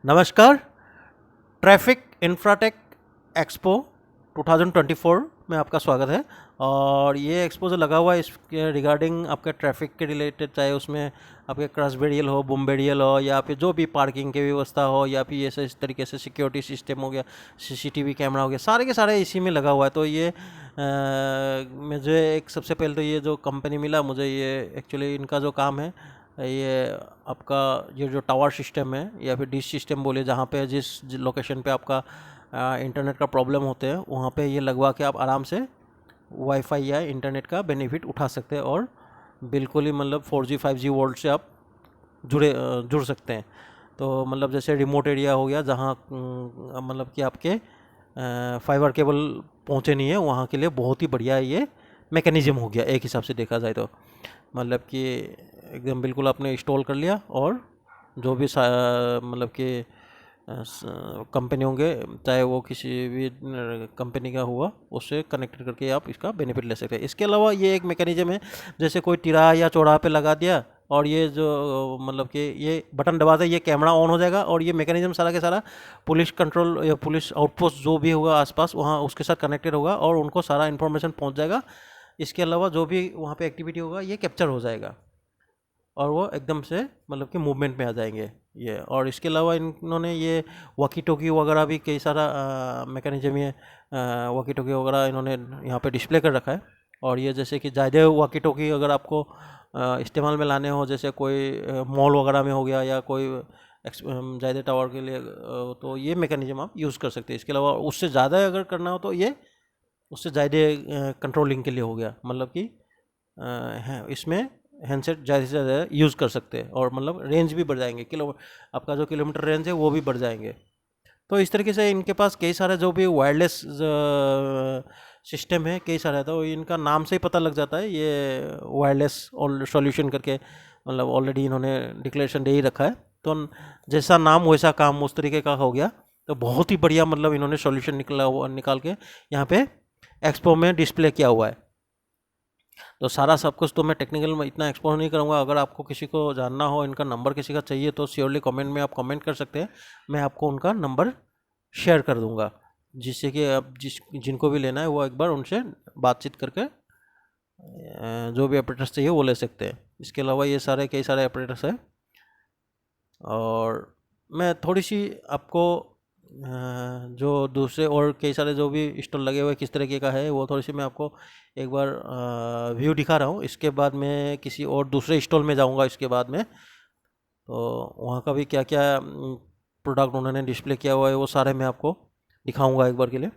नमस्कार। Traffic Infratech expo 2024 में आपका स्वागत है। और ये एक्सपो जो लगा हुआ है इसके रिगार्डिंग आपके ट्रैफिक के रिलेटेड, चाहे उसमें आपके क्रॉस बेरियल हो, बूम बेरियल हो, या फिर जो भी पार्किंग की व्यवस्था हो, या फिर ऐसे इस तरीके से सिक्योरिटी सिस्टम हो गया, सीसीटीवी कैमरा हो गया, सारे के सारे इसी में लगा हुआ है। तो ये मुझे एक सबसे पहले तो ये जो कंपनी मिला मुझे, ये एक्चुअली इनका जो काम है, ये आपका ये जो टावर सिस्टम है या फिर डिश सिस्टम बोले, जहाँ पे जिस लोकेशन पे आपका इंटरनेट का प्रॉब्लम होते हैं वहाँ पे ये लगवा के आप आराम से वाईफाई या इंटरनेट का बेनिफिट उठा सकते हैं। और बिल्कुल ही मतलब 4G 5G वर्ल्ड से आप जुड़ सकते हैं। तो मतलब जैसे रिमोट एरिया हो गया जहाँ मतलब कि आपके फाइबर केबल पहुँचे नहीं है, वहाँ के लिए बहुत ही बढ़िया ये मैकेनिज़्म हो गया एक हिसाब से देखा जाए तो। मतलब कि एकदम बिल्कुल आपने इंस्टॉल कर लिया और जो भी मतलब कि कंपनी होंगे, चाहे वो किसी भी कंपनी का हुआ, उससे कनेक्ट करके आप इसका बेनिफिट ले सकते हैं। इसके अलावा ये एक मैकेनिज्म है, जैसे कोई तिराहा या चौराहा पे लगा दिया और ये जो मतलब कि ये बटन दबाते ये कैमरा ऑन हो जाएगा और ये मैकेनिज्म सारा के सारा पुलिस कंट्रोल या पुलिस आउटपोस्ट जो भी होगा आसपास वहाँ उसके साथ कनेक्टेड होगा और उनको सारा इन्फॉर्मेशन पहुँच जाएगा। इसके अलावा जो भी वहाँ पे एक्टिविटी होगा ये कैप्चर हो जाएगा और वो एकदम से मतलब कि मूवमेंट में आ जाएंगे ये। और इसके अलावा इन्होंने ये वॉकी टॉकी वगैरह भी कई सारा मैकेनिज्म, ये वॉकी टॉकी वगैरह इन्होंने यहाँ पे डिस्प्ले कर रखा है। और ये जैसे कि ज़्यादा वॉकी टॉकी अगर आपको इस्तेमाल में लाने हो, जैसे कोई मॉल वगैरह में हो गया या कोई ज़्यादा टावर के लिए, तो ये मैकेनिज्म आप यूज़ कर सकते हैं। इसके अलावा उससे ज़्यादा अगर करना हो तो ये उससे ज़्यादा कंट्रोलिंग के लिए हो गया, मतलब कि इसमें हैंडसेट ज़्यादा से ज़्यादा यूज़ कर सकते हैं और मतलब रेंज भी बढ़ जाएंगे, आपका जो किलोमीटर रेंज है वो भी बढ़ जाएंगे। तो इस तरीके से इनके पास कई सारे जो भी वायरलेस सिस्टम है कई सारे, तो इनका नाम से ही पता लग जाता है ये वायरलेस सॉल्यूशन करके, मतलब ऑलरेडी इन्होंने डिक्लेरेशन दे ही रखा है। तो जैसा नाम वैसा काम उस तरीके का हो गया। तो बहुत ही बढ़िया मतलब इन्होंने सॉल्यूशन निकाल के यहाँ पे एक्सपो में डिस्प्ले किया हुआ है। तो सारा सब कुछ तो मैं टेक्निकल में इतना एक्सप्लोर नहीं करूँगा। अगर आपको किसी को जानना हो, इनका नंबर किसी का चाहिए, तो श्योरली कमेंट में आप कमेंट कर सकते हैं, मैं आपको उनका नंबर शेयर कर दूँगा, जिससे कि आप जिनको भी लेना है वो एक बार उनसे बातचीत करके जो भी ऑपरेटर्स चाहिए वो ले सकते हैं। इसके अलावा ये सारे कई सारे ऑपरेटर्स हैं। और मैं थोड़ी सी आपको जो दूसरे और कई सारे जो भी स्टॉल लगे हुए किस तरीके का है वो थोड़ी सी मैं आपको एक बार व्यू दिखा रहा हूँ। इसके बाद मैं किसी और दूसरे स्टॉल में जाऊँगा इसके बाद में, तो वहाँ का भी क्या क्या प्रोडक्ट उन्होंने डिस्प्ले किया हुआ है वो सारे मैं आपको दिखाऊँगा एक बार के लिए।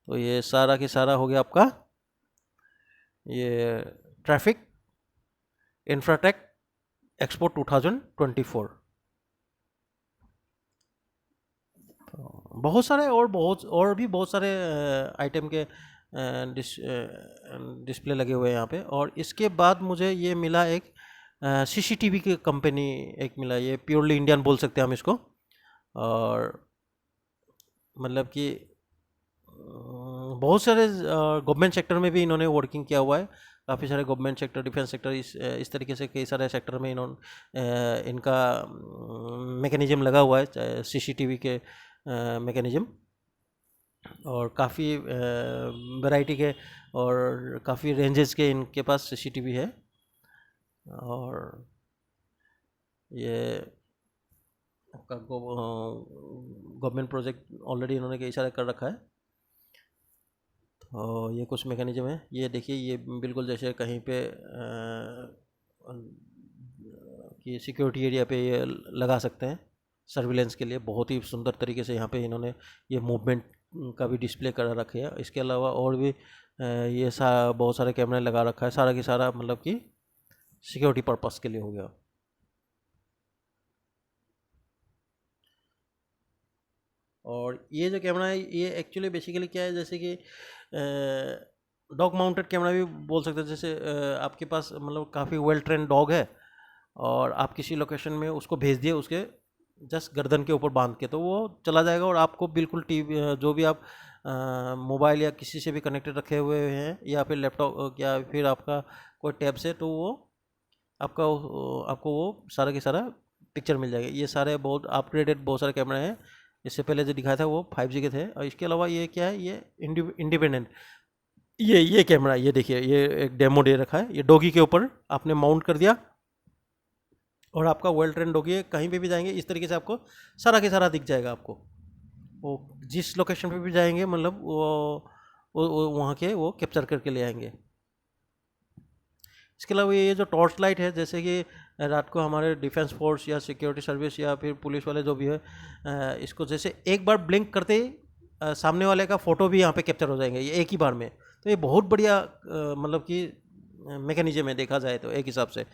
तो ये सारा की सारा हो गया आपका ये ट्रैफिक इंफ्राटेक एक्सपो 2024। बहुत सारे और भी बहुत सारे आइटम के डिस्प्ले लगे हुए हैं यहाँ पे। और इसके बाद मुझे ये मिला एक सीसीटीवी की कंपनी एक मिला, ये प्योरली इंडियन बोल सकते हैं हम इसको। और मतलब कि बहुत सारे गवर्नमेंट सेक्टर में भी इन्होंने वर्किंग किया हुआ है। काफ़ी सारे गवर्नमेंट सेक्टर, डिफेंस सेक्टर, इस तरीके से कई सारे सेक्टर में इन्होंने इनका मैकेनिज्म लगा हुआ है, सीसीटीवी के मैकेनिज्म। और काफ़ी वैरायटी के और काफ़ी रेंजेस के इनके पास सीसीटीवी है। और ये आपका गवर्नमेंट प्रोजेक्ट ऑलरेडी इन्होंने कई सारे कर रखा है। तो ये कुछ मैकेनिज्म है, ये देखिए, ये बिल्कुल जैसे कहीं पे कि सिक्योरिटी एरिया पे ये लगा सकते हैं सर्विलेंस के लिए। बहुत ही सुंदर तरीके से यहाँ पे इन्होंने ये मूवमेंट का भी डिस्प्ले कर रखे है। इसके अलावा और भी ये बहुत सारे कैमरे लगा रखा है, सारा की सारा मतलब कि सिक्योरिटी पर्पस के लिए हो गया। और ये जो कैमरा है ये एक्चुअली बेसिकली क्या है, जैसे कि डॉग माउंटेड कैमरा भी बोल सकते हैं। जैसे आपके पास मतलब काफ़ी वेल ट्रेन डॉग है और आप किसी लोकेशन में उसको भेज दिए, उसके जस्ट गर्दन के ऊपर बांध के, तो वो चला जाएगा और आपको बिल्कुल टीवी जो भी आप मोबाइल या किसी से भी कनेक्टेड रखे हुए हैं या फिर लैपटॉप या फिर आपका कोई टैब से, तो वो आपको वो सारा के सारा पिक्चर मिल जाएगी। ये सारे बहुत अपग्रेडेड बहुत सारे कैमरे हैं। इससे पहले जो दिखाया था वो 5G के थे। और इसके अलावा ये क्या है, ये इंडिपेंडेंट, ये कैमरा, ये देखिए, ये एक डेमो दे रखा है। ये डॉगी के ऊपर आपने माउंट कर दिया और आपका वेल ट्रेन डॉगी है, कहीं पे भी जाएंगे इस तरीके से आपको सारा के सारा दिख जाएगा। आपको वो जिस लोकेशन पे भी जाएंगे, मतलब वो वहाँ के वो कैप्चर करके ले आएंगे। इसके अलावा ये जो टॉर्च लाइट है, जैसे कि रात को हमारे डिफेंस फोर्स या सिक्योरिटी सर्विस या फिर पुलिस वाले जो भी है, इसको जैसे एक बार ब्लिंक करते ही सामने वाले का फ़ोटो भी यहाँ पे कैप्चर हो जाएंगे, ये एक ही बार में। तो ये बहुत बढ़िया मतलब कि मैकेनिज्म है देखा जाए तो एक हिसाब से।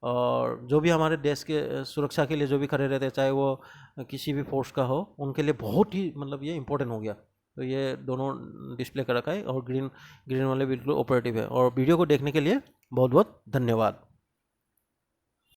और जो भी हमारे देश के सुरक्षा के लिए जो भी खड़े रहते हैं, चाहे वो किसी भी फोर्स का हो, उनके लिए बहुत ही मतलब ये इंपॉर्टेंट हो गया। तो ये दोनों डिस्प्ले कर रखा है और ग्रीन ग्रीन वाले बिल्कुल ऑपरेटिव है। और वीडियो को देखने के लिए बहुत बहुत धन्यवाद।